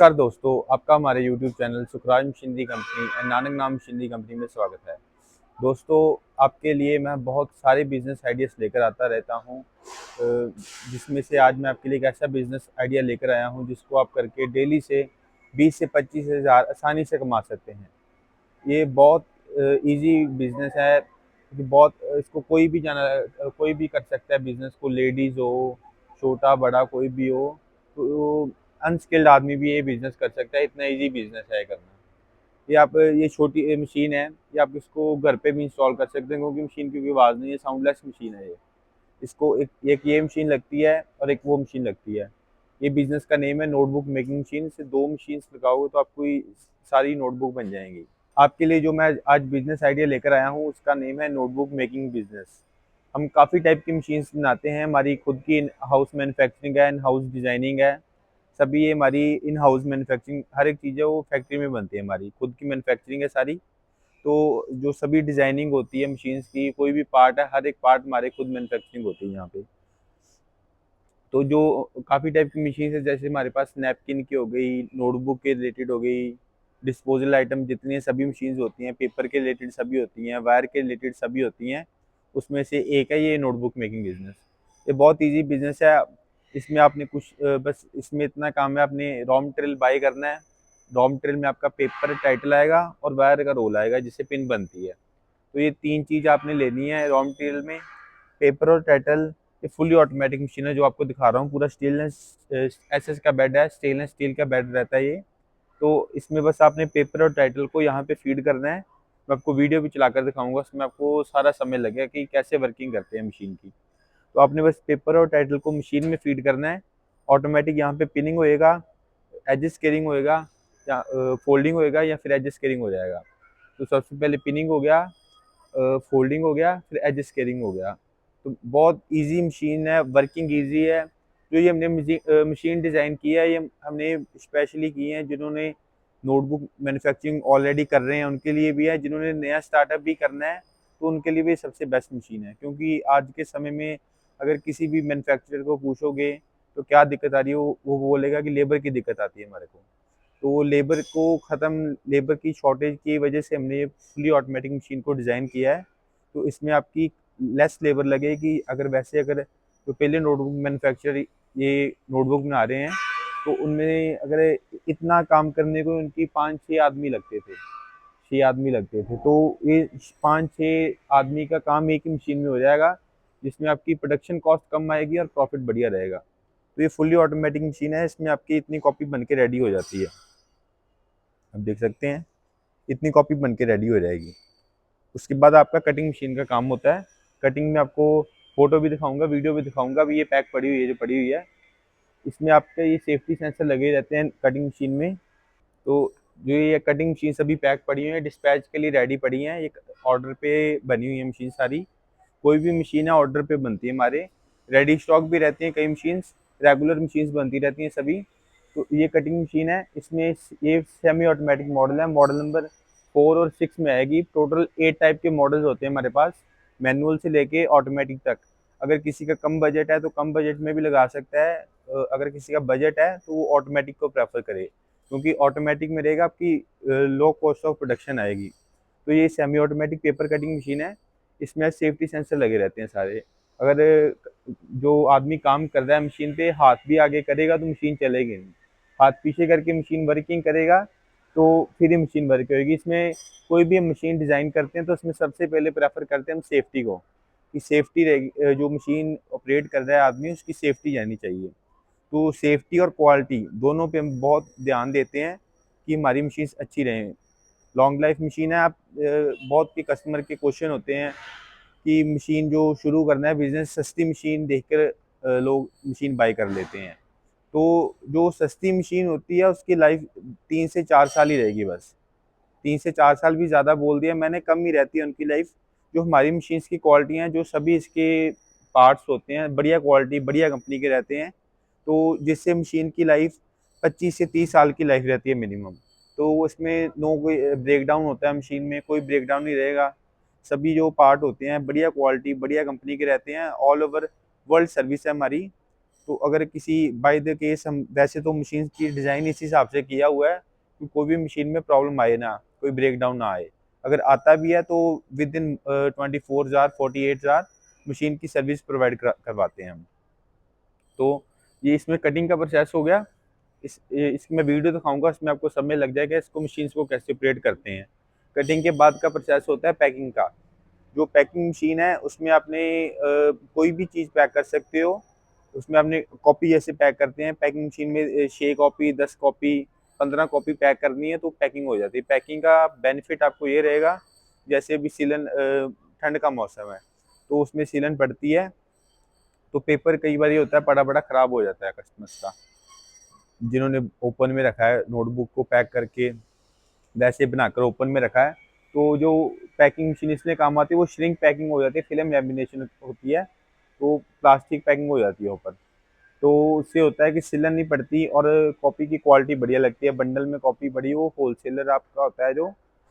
नमस्कार दोस्तों, आपका हमारे YouTube channel Sukhraj machinery company and Nanak नाम मशीनरी कंपनी में स्वागत है। दोस्तों, आपके लिए मैं बहुत सारे बिजनेस आइडियाज़ लेकर आता रहता हूँ, जिसमें से आज मैं आपके लिए एक ऐसा बिजनेस आइडिया लेकर आया हूँ जिसको आप करके डेली से 20 से 25 हज़ार आसानी से कमा सकते हैं। ये बहुत ईज़ी बिजनेस है, कि बहुत इसको कोई भी कर सकता है बिजनेस को, लेडीज़ हो, छोटा बड़ा कोई भी हो, तो अनस्किल्ड आदमी भी ये बिजनेस कर सकता है। इतना इजी बिजनेस है करना। ये छोटी मशीन है, ये आप इसको घर पे भी इंस्टॉल कर सकते हैं, क्योंकि मशीन की कोई आवाज़ नहीं है, साउंडलेस मशीन है ये। इसको एक एक ये मशीन लगती है और एक वो मशीन लगती है। ये बिजनेस का नेम है नोटबुक मेकिंग मशीन। इससे दो मशीन लगाओगे तो आपको सारी नोटबुक बन जाएंगी। आपके लिए जो मैं आज बिजनेस आइडिया लेकर आया हूँ उसका नेम है नोटबुक मेकिंग बिजनेस। हम काफ़ी टाइप की मशीन्स बनाते हैं, हमारी खुद की इन हाउस मैन्युफैक्चरिंग है, इन हाउस डिज़ाइनिंग है। सभी ये हमारी इन हाउस मैन्युफैक्चरिंग, हर एक चीज़ है वो फैक्ट्री में बनती है, हमारी खुद की मैन्युफैक्चरिंग है सारी। तो जो सभी डिज़ाइनिंग होती है मशीन्स की, कोई भी पार्ट है, हर एक पार्ट हमारे खुद मैन्युफैक्चरिंग होती है यहाँ पे। तो जो काफ़ी टाइप की मशीन है, जैसे हमारे पास नैपकिन की हो गई, नोटबुक के रिलेटेड हो गई, डिस्पोजल आइटम जितनी सभी मशीन्स होती हैं, पेपर के रिलेटेड सभी होती हैं, वायर के रिलेटेड सभी होती हैं। उसमें से एक है ये नोटबुक मेकिंग बिजनेस। ये बहुत ईजी बिजनेस है। इसमें आपने बस इसमें इतना काम है, आपने रॉ मटेरियल बाई करना है। रॉ मटेरियल में आपका पेपर टाइटल आएगा और वायर का रोल आएगा जिससे पिन बनती है। तो ये तीन चीज़ आपने लेनी है रॉ मटेरियल में, पेपर और टाइटल। ये फुली ऑटोमेटिक मशीन है जो आपको दिखा रहा हूँ, पूरा स्टेनलेस एसएस का बेड है, स्टेनलेस स्टील का बेड रहता है ये। तो इसमें बस आपने पेपर और टाइटल को यहाँ पे फीड करना है। मैं आपको वीडियो भी चलाकर दिखाऊंगा, उसमें आपको सारा समय लगेगा कि कैसे वर्किंग करते हैं मशीन की। तो आपने बस पेपर और टाइटल को मशीन में फीड करना है। ऑटोमेटिक यहाँ पे पिनिंग होएगा, एज स्केलिंग होएगा, या फोल्डिंग होएगा, या फिर एज स्केलिंग हो जाएगा। तो सबसे पहले पिनिंग हो गया, फोल्डिंग हो गया, फिर एज स्केलिंग हो गया। तो बहुत इजी मशीन है, वर्किंग इजी है। जो ये हमने मशीन डिज़ाइन की है, ये हमने स्पेशली की है जिन्होंने नोटबुक मैन्युफैक्चरिंग ऑलरेडी कर रहे हैं उनके लिए भी है, जिन्होंने नया स्टार्टअप भी करना है तो उनके लिए भी सबसे बेस्ट मशीन है। क्योंकि आज के समय में अगर किसी भी मैन्युफैक्चरर को पूछोगे तो क्या दिक्कत आ रही है, वो बोलेगा कि लेबर की दिक्कत आती है हमारे को। तो लेबर की शॉर्टेज की वजह से हमने ये फुली ऑटोमेटिक मशीन को डिज़ाइन किया है। तो इसमें आपकी लेस लेबर लगेगी। अगर जो पहले नोटबुक मैन्युफैक्चरर ये नोटबुक बना रहे हैं, तो उनमें अगर इतना काम करने को उनकी 5-6 आदमी लगते थे, 6 आदमी लगते थे। तो ये 5-6 आदमी का काम एक ही मशीन में हो जाएगा, जिसमें आपकी प्रोडक्शन कॉस्ट कम आएगी और प्रॉफिट बढ़िया रहेगा। तो ये फुली ऑटोमेटिक मशीन है, इसमें आपकी इतनी कॉपी बन के रेडी हो जाती है। आप देख सकते हैं इतनी कॉपी बन के रेडी हो जाएगी। उसके बाद आपका कटिंग मशीन का काम होता है। कटिंग में आपको फोटो भी दिखाऊंगा, वीडियो भी दिखाऊंगा। अभी ये पैक पड़ी हुई है, जो पड़ी हुई है, इसमें आपके ये सेफ्टी सेंसर लगे रहते हैं कटिंग मशीन में। तो जो ये कटिंग मशीन सभी पैक पड़ी हुई है, डिस्पैच के लिए रेडी पड़ी हैं। एक ऑर्डर पे बनी हुई है मशीन सारी। कोई भी मशीन है ऑर्डर पे बनती है हमारे, रेडी स्टॉक भी रहती हैं कई मशीन्स, रेगुलर मशीन्स बनती रहती हैं सभी। तो ये कटिंग मशीन है, इसमें ये सेमी ऑटोमेटिक मॉडल है, मॉडल नंबर 4 और 6 में आएगी। टोटल 8 टाइप के मॉडल्स होते हैं हमारे पास, मैनुअल से लेके ऑटोमेटिक तक। अगर किसी का कम बजट है तो कम बजट में भी लगा सकता है, अगर किसी का बजट है तो वो ऑटोमेटिक को प्रेफर करे, क्योंकि ऑटोमेटिक में रहेगा आपकी लो कॉस्ट ऑफ प्रोडक्शन आएगी। तो ये semi automatic paper cutting machine है, इसमें सेफ्टी सेंसर लगे रहते हैं सारे। अगर जो आदमी काम कर रहा है मशीन पे हाथ भी आगे करेगा तो मशीन चलेगी नहीं, हाथ पीछे करके मशीन वर्किंग करेगा तो फिर ही मशीन वर्क होगी। इसमें कोई भी हम मशीन डिज़ाइन करते हैं तो उसमें सबसे पहले प्रेफर करते हैं हम सेफ्टी को, कि सेफ्टी रहेगी, जो मशीन ऑपरेट कर रहा है आदमी उसकी सेफ्टी जानी चाहिए। तो सेफ्टी और क्वालिटी दोनों पे हम बहुत ध्यान देते हैं कि हमारी मशीन अच्छी रहें। लॉन्ग लाइफ मशीन है। बहुत के कस्टमर के क्वेश्चन होते हैं कि मशीन जो शुरू करना है बिजनेस, सस्ती मशीन देखकर लोग मशीन बाई कर लेते हैं। तो जो सस्ती मशीन होती है उसकी लाइफ 3 से 4 साल ही रहेगी बस। 3 से 4 साल भी ज़्यादा बोल दिया मैंने, कम ही रहती है उनकी लाइफ। जो हमारी मशीन्स की क्वालिटी हैं, जो सभी इसके पार्ट्स होते हैं बढ़िया क्वालिटी बढ़िया कंपनी के रहते हैं, तो जिससे मशीन की लाइफ 25 से 30 साल की लाइफ रहती है मिनिमम। तो उसमें नो कोई ब्रेकडाउन होता है मशीन में, कोई ब्रेकडाउन नहीं रहेगा। सभी जो पार्ट होते हैं बढ़िया क्वालिटी बढ़िया कंपनी के रहते हैं। ऑल ओवर वर्ल्ड सर्विस है हमारी। तो अगर किसी बाय द केस हम वैसे तो मशीन की डिज़ाइन इस हिसाब से किया हुआ है कि कोई भी मशीन में प्रॉब्लम आए ना, कोई ब्रेक डाउन ना आए। अगर आता भी है तो within 24 hour 48 hour machine की सर्विस प्रोवाइड करवाते हैं हम। तो ये इसमें कटिंग का प्रोसेस हो गया। इसकी मैं वीडियो दिखाऊंगा, इसमें आपको समझ लग जाएगा इसको मशीन्स को कैसे ऑपरेट करते हैं। कटिंग के बाद का प्रोसेस होता है पैकिंग का। जो पैकिंग मशीन है उसमें आपने कोई भी चीज़ पैक कर सकते हो। उसमें आपने कॉपी जैसे पैक करते हैं पैकिंग मशीन में 6 कॉपी 10 कॉपी 15 कॉपी पैक करनी है तो पैकिंग हो जाती है। पैकिंग का बेनिफिट आपको ये रहेगा, जैसे अभी सीलन ठंड का मौसम है तो उसमें सीलन पड़ती है तो पेपर कई बार ये होता है पड़ा पड़ा ख़राब हो जाता है कस्टमर्स का, जिन्होंने ओपन में रखा है नोटबुक को पैक करके वैसे बनाकर ओपन में रखा है। तो जो पैकिंग मशीन इसलिए काम आती है वो श्रिंक पैकिंग हो जाती है, फिल्म लैमिनेशन होती है तो प्लास्टिक पैकिंग हो जाती है ऊपर। तो उससे होता है कि सिलन नहीं पड़ती और कॉपी की क्वालिटी बढ़िया लगती है। बंडल में कॉपी बड़ी वो होलसेलर आपका होता है जो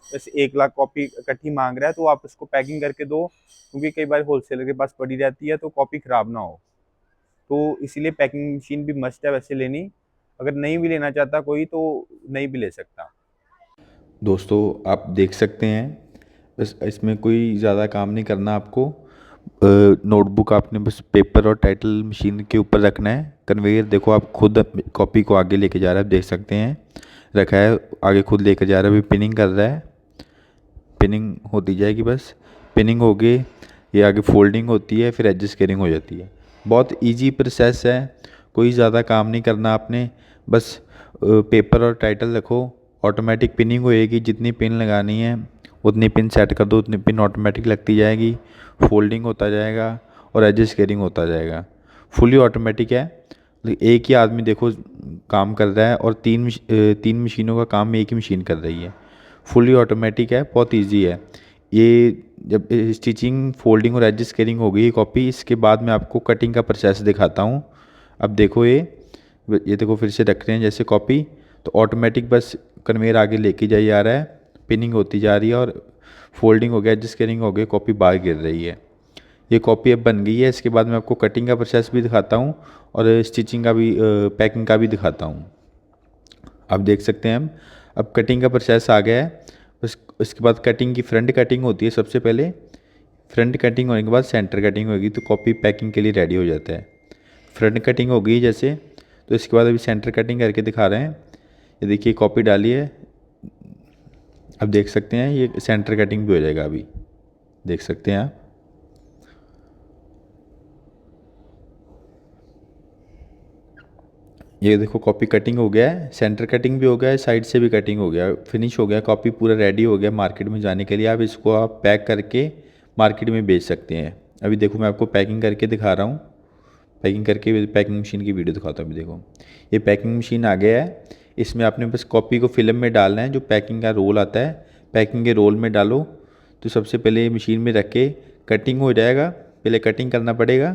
जैसे 1 लाख कॉपी इकट्ठी मांग रहा है तो आप उसको पैकिंग करके दो, क्योंकि कई बार होलसेलर के पास पड़ी रहती है तो कॉपी ख़राब ना हो। तो इसीलिए पैकिंग मशीन भी मस्ट है वैसे लेनी। अगर नहीं भी लेना चाहता कोई तो नहीं भी ले सकता। दोस्तों आप देख सकते हैं, बस इसमें कोई ज़्यादा काम नहीं करना आपको। नोटबुक आपने बस पेपर और टाइटल मशीन के ऊपर रखना है। कन्वेयर देखो आप खुद कॉपी को आगे लेके जा रहा है, आप देख सकते हैं रखा है आगे खुद लेकर जा रहा है। अभी पिनिंग कर रहा है, पिनिंग होती जाएगी बस। पिनिंग हो गई, ये आगे फोल्डिंग होती है, फिर एडजस्ट केयरिंग हो जाती है। बहुत इजी प्रोसेस है, कोई ज़्यादा काम नहीं करना आपने। बस पेपर और टाइटल रखो, ऑटोमेटिक पिनिंग होएगी। जितनी पिन लगानी है उतनी पिन सेट कर दो, उतनी पिन ऑटोमेटिक लगती जाएगी। फोल्डिंग होता जाएगा और एडजस्ट केयरिंग होता जाएगा। फुली ऑटोमेटिक है। एक ही आदमी देखो काम कर रहा है और तीन मशीनों का काम एक ही मशीन कर रही है। फुली ऑटोमेटिक है, बहुत इजी है ये। जब स्टिचिंग फोल्डिंग और एडजस्ट केयरिंग हो गई कॉपी, इसके बाद मैं आपको कटिंग का प्रोसेस दिखाता हूँ। अब देखो ये देखो फिर से रख रहे हैं जैसे कॉपी, तो ऑटोमेटिक बस कन्वेयर आगे लेके जाई जा रहा है, पिनिंग होती जा रही है और फोल्डिंग हो गया एडजस्ट केयरिंग हो गई, कॉपी बाहर गिर रही है। ये कॉपी अब बन गई है। इसके बाद मैं आपको कटिंग का प्रोसेस भी दिखाता हूँ और स्टिचिंग का भी पैकिंग का भी दिखाता हूँ। आप देख सकते हैं हम अब कटिंग का प्रोसेस आ गया है। बस इसके बाद कटिंग की फ्रंट कटिंग होती है सबसे पहले। फ्रंट कटिंग होने के बाद सेंटर कटिंग होगी तो कॉपी पैकिंग के लिए रेडी हो जाता है। फ्रंट कटिंग हो गई जैसे, तो इसके बाद अभी सेंटर कटिंग करके दिखा रहे हैं। ये देखिए कॉपी डाली है, अब देख सकते हैं ये सेंटर कटिंग भी हो जाएगा। अभी देख सकते हैं आप, ये देखो कॉपी कटिंग हो गया है, सेंटर कटिंग भी हो गया है, साइड से भी कटिंग हो गया, फिनिश हो गया, कॉपी पूरा रेडी हो गया मार्केट में जाने के लिए। आप इसको आप पैक करके मार्केट में बेच सकते हैं। अभी देखो मैं आपको पैकिंग करके दिखा रहा हूँ। पैकिंग करके पैकिंग मशीन की वीडियो दिखाता हूँ। अभी देखो ये पैकिंग मशीन आ गया है। इसमें आपने बस कॉपी को फिल्म में डालना है, जो पैकिंग का रोल आता है पैकिंग के रोल में डालो। तो सबसे पहले ये मशीन में रख के कटिंग हो जाएगा, पहले कटिंग करना पड़ेगा।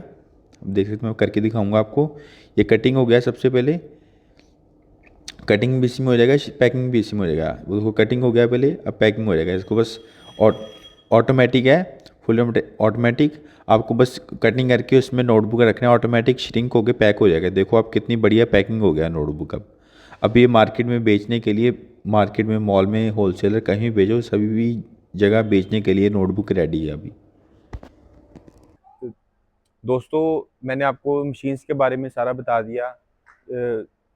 अब देख सकते मैं करके दिखाऊंगा आपको। ये कटिंग हो गया सबसे पहले, कटिंग भी इसी में हो जाएगा, पैकिंग भी इसी में हो जाएगा। वो कटिंग हो गया पहले, अब पैकिंग हो जाएगा। इसको बस ऑटोमेटिक है, फुल ऑटोमेटिक। आपको बस कटिंग करके उसमें नोटबुक रखना है, ऑटोमेटिक श्रिंक होकर पैक हो जाएगा। देखो आप कितनी बढ़िया पैकिंग हो गया नोटबुक। अब ये मार्केट में बेचने के लिए, मार्केट में मॉल में होलसेलर कहीं भी भेजो, सभी भी जगह बेचने के लिए नोटबुक रेडी है अभी। दोस्तों मैंने आपको मशीन्स के बारे में सारा बता दिया।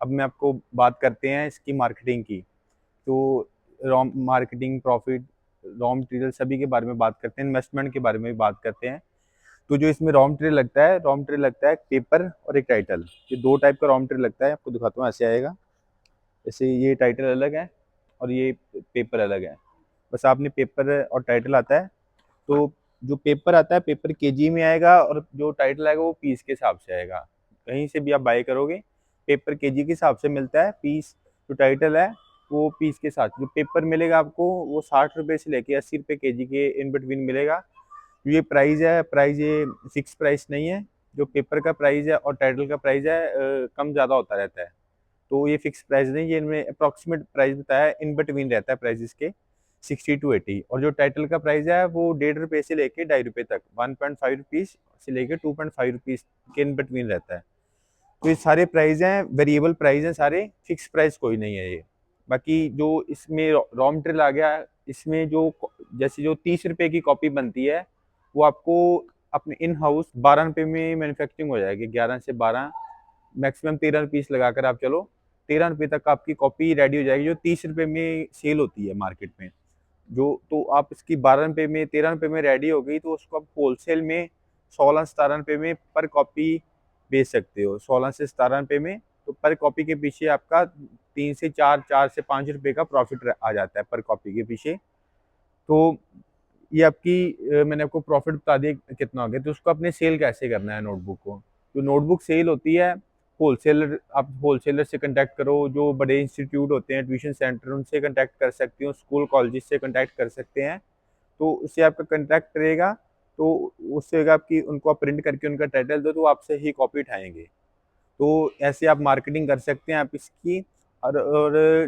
अब मैं आपको बात करते हैं इसकी मार्केटिंग की। तो raw marketing profit raw material सभी के बारे में बात करते हैं, इन्वेस्टमेंट के बारे में भी बात करते हैं। तो जो इसमें रॉ मटेरियल लगता है, रॉ मटेरियल लगता है एक पेपर और एक टाइटल। ये दो टाइप का रॉ मटेरियल लगता है, आपको दिखाता हूँ। ऐसे आएगा, जैसे ये टाइटल अलग है और ये पेपर अलग है। बस आपने पेपर और टाइटल आता है, तो जो पेपर आता है पेपर केजी में आएगा और जो टाइटल आएगा वो पीस के हिसाब से आएगा। कहीं से भी आप बाय करोगे पेपर केजी के हिसाब से मिलता है, पीस जो टाइटल है वो पीस के साथ। जो पेपर मिलेगा आपको वो 60 रुपये से लेके 80 रुपये केजी के इन बिटवीन मिलेगा। ये प्राइस है, प्राइस ये फिक्स प्राइस नहीं है। जो पेपर का प्राइस है और टाइटल का प्राइस है कम ज़्यादा होता रहता है। तो ये फिक्स प्राइस नहीं, ये इनमें अप्रॉक्सीमेट प्राइस बताया है, इन बिटवीन रहता है प्राइस इसके 60 to 80। और जो टाइटल का प्राइस है वो 1.5 रुपये से लेके 2.5 रुपये तक, 1.5 रुपीज़ से लेके 2.5 रुपीज़ के इन बिटवीन रहता है। तो ये सारे प्राइस हैं, वेरिएबल प्राइस हैं सारे, फिक्स प्राइस कोई नहीं है ये। बाकी जो इसमें रॉ मटेरियल आ गया, इसमें जो जैसे जो 30 रुपए की कॉपी बनती है वो आपको अपने इन हाउस 12 रुपए में मैन्युफैक्चरिंग हो जाएगी। 11 से 12, मैक्सिमम 13 रुपीस लगाकर आप चलो, 13 रुपए तक आपकी कॉपी रेडी हो जाएगी, जो 30 रुपए में सेल होती है मार्केट में। जो तो आप इसकी 12 रुपए में, 13 रुपए में रेडी हो गई, तो उसको आप होलसेल में 16-17 रुपए में पर कॉपी बेच सकते हो। 16 से 17 रुपए में, तो पर कॉपी के पीछे आपका 3 से 4, 4 से 5 रुपए का प्रॉफिट आ जाता है पर कॉपी के पीछे। तो ये आपकी मैंने आपको प्रॉफिट बता दिया कितना हो गया। तो उसको अपने सेल कैसे करना है नोटबुक को। जो नोटबुक सेल होती है, होलसेलर, आप होलसेलर से कांटेक्ट करो, जो बड़े इंस्टीट्यूट होते हैं, ट्यूशन सेंटर, उनसे कांटेक्ट कर सकते हो, स्कूल कॉलेज से कांटेक्ट कर सकते हैं। तो उससे आपका कांटेक्ट रहेगा, तो उससे होगा आपकी, उनको आप प्रिंट करके उनका टाइटल दो, तो वो आपसे ही कॉपी उठाएंगे। तो ऐसे आप मार्केटिंग कर सकते हैं आप इसकी। और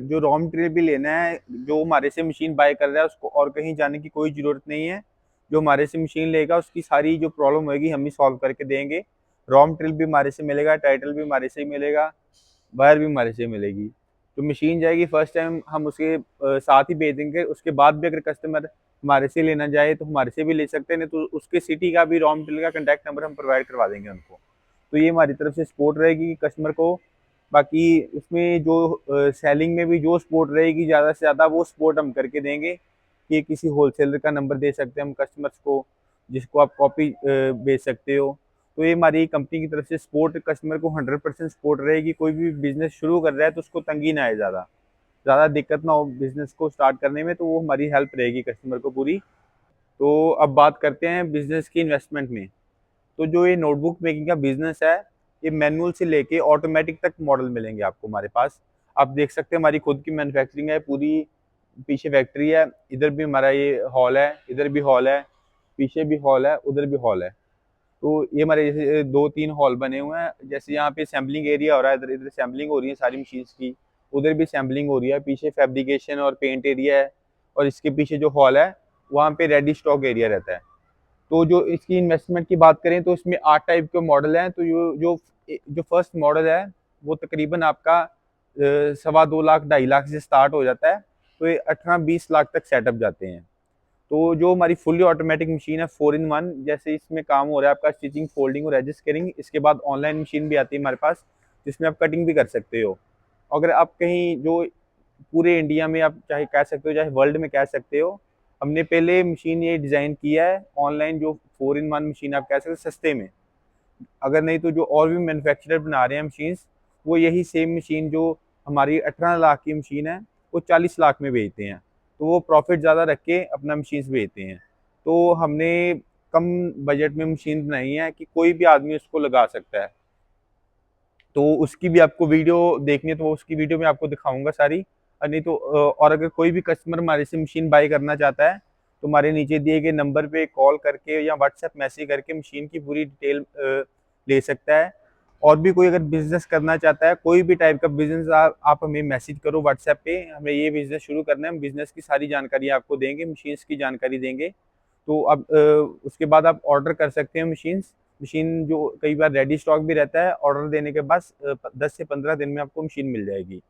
जो रॉ मटेरियल भी लेना है, जो हमारे से मशीन बाय कर रहा है उसको और कहीं जाने की कोई ज़रूरत नहीं है। जो हमारे से मशीन लेगा उसकी सारी जो प्रॉब्लम होगी हम ही सॉल्व करके देंगे। रॉ मटेरियल भी हमारे से मिलेगा, टाइटल भी हमारे से ही मिलेगा, वायर भी हमारे से मिलेगी। तो मशीन जाएगी फर्स्ट टाइम हम उसके साथ ही भेज देंगे। उसके बाद भी अगर कस्टमर हमारे से लेना चाहे तो हमारे से भी ले सकते हैं, नहीं तो उसके सिटी का भी रॉ मटेरियल का कॉन्टैक्ट नंबर हम प्रोवाइड करवा देंगे उनको। तो ये हमारी तरफ से सपोर्ट रहेगी कस्टमर को। बाकी इसमें जो सेलिंग में भी जो सपोर्ट रहेगी ज़्यादा से ज़्यादा, वो सपोर्ट हम करके देंगे कि किसी होलसेलर का नंबर दे सकते हैं हम कस्टमर्स को, जिसको आप कॉपी बेच सकते हो। तो ये हमारी कंपनी की तरफ से सपोर्ट कस्टमर को 100% सपोर्ट रहेगी। कोई भी बिज़नेस शुरू कर रहा है तो उसको तंगी ना आए, ज़्यादा दिक्कत ना हो बिज़नेस को स्टार्ट करने में, तो वो हमारी हेल्प रहेगी कस्टमर को पूरी। तो अब बात करते हैं बिज़नेस की इन्वेस्टमेंट में। तो जो ये नोटबुक मेकिंग का बिज़नेस है, ये मैनुअल से लेके ऑटोमेटिक तक मॉडल मिलेंगे आपको हमारे पास। आप देख सकते हैं हमारी खुद की मैन्युफैक्चरिंग है पूरी, पीछे फैक्ट्री है, इधर भी हमारा ये हॉल है, इधर भी हॉल है, पीछे भी हॉल है, उधर भी हॉल है। तो ये हमारे जैसे 2-3 हॉल बने हुए हैं। जैसे यहाँ पे सैम्पलिंग एरिया हो रहा है, इधर इधर सैम्पलिंग हो रही है सारी मशीन्स की, उधर भी सैम्पलिंग हो रही है, पीछे फैब्रिकेशन और पेंट एरिया है, और इसके पीछे जो हॉल है वहाँ पे रेडी स्टॉक एरिया रहता है। तो जो इसकी इन्वेस्टमेंट की बात करें तो इसमें 8 टाइप के मॉडल हैं। तो जो फर्स्ट मॉडल है वो तकरीबन आपका 2.25 लाख 2.5 लाख से स्टार्ट हो जाता है। तो ये 18-20 लाख तक सेटअप जाते हैं। तो जो हमारी फुल्ली ऑटोमेटिक मशीन है 4-in-1, जैसे इसमें काम हो रहा है आपका स्टिचिंग, फोल्डिंग और एडजस्ट कटिंग। इसके बाद ऑनलाइन मशीन भी आती है हमारे पास, जिसमें आप कटिंग भी कर सकते हो। अगर आप कहीं जो पूरे इंडिया में आप चाहे कह सकते हो, चाहे वर्ल्ड में कह सकते हो, हमने पहले मशीन ये डिज़ाइन किया है ऑनलाइन, जो 4-in-1 मशीन आप कह सकते हो सस्ते में। अगर नहीं तो जो और भी मैन्युफैक्चरर बना रहे हैं मशीन्स, वो यही सेम मशीन जो हमारी 18 लाख की मशीन है वो 40 लाख में बेचते हैं। तो वो प्रॉफिट ज़्यादा रख के अपना मशीन्स बेचते हैं। तो हमने कम बजट में मशीन बनाई है कि कोई भी आदमी उसको लगा सकता है। तो उसकी भी आपको वीडियो देखनी है तो उसकी वीडियो में आपको दिखाऊंगा सारी। और नहीं तो और अगर कोई भी कस्टमर हमारे से मशीन बाय करना चाहता है तो हमारे नीचे दिए गए नंबर पे कॉल करके या व्हाट्सएप मैसेज करके मशीन की पूरी डिटेल ले सकता है। और भी कोई अगर बिजनेस करना चाहता है, कोई भी टाइप का बिजनेस, आप हमें मैसेज करो व्हाट्सएप पे, हमें ये बिजनेस शुरू करना है, हम बिजनेस की सारी जानकारी आपको देंगे, मशीन्स की जानकारी देंगे। तो अब उसके बाद आप ऑर्डर कर सकते हैं मशीन जो कई बार रेडी स्टॉक भी रहता है। ऑर्डर देने के बाद 10 से 15 दिन में आपको मशीन मिल जाएगी।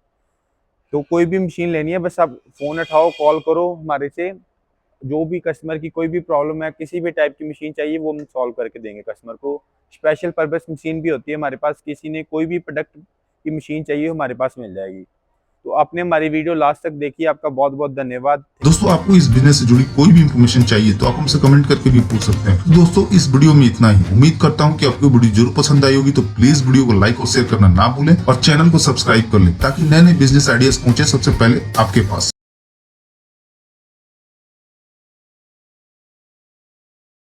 तो कोई भी मशीन लेनी है बस आप फ़ोन उठाओ, कॉल करो हमारे से। जो भी कस्टमर की कोई भी प्रॉब्लम है, किसी भी टाइप की मशीन चाहिए, वो हम सॉल्व करके देंगे कस्टमर को। स्पेशल पर्पस मशीन भी होती है हमारे पास, किसी ने कोई भी प्रोडक्ट की मशीन चाहिए हमारे पास मिल जाएगी। तो आपने हमारी वीडियो लास्ट तक देखी, आपका बहुत बहुत धन्यवाद। दोस्तों, आपको इस बिजनेस से जुड़ी कोई भी इंफॉर्मेशन चाहिए तो आप हमसे कमेंट करके भी पूछ सकते हैं। दोस्तों, इस वीडियो में इतना ही। उम्मीद करता हूं कि आपको वीडियो जरूर पसंद आई होगी। तो प्लीज वीडियो को लाइक और शेयर करना ना भूलें और चैनल को सब्सक्राइब कर लें, ताकि नए नए बिजनेस आइडियाज पहुंचे सबसे पहले आपके पास।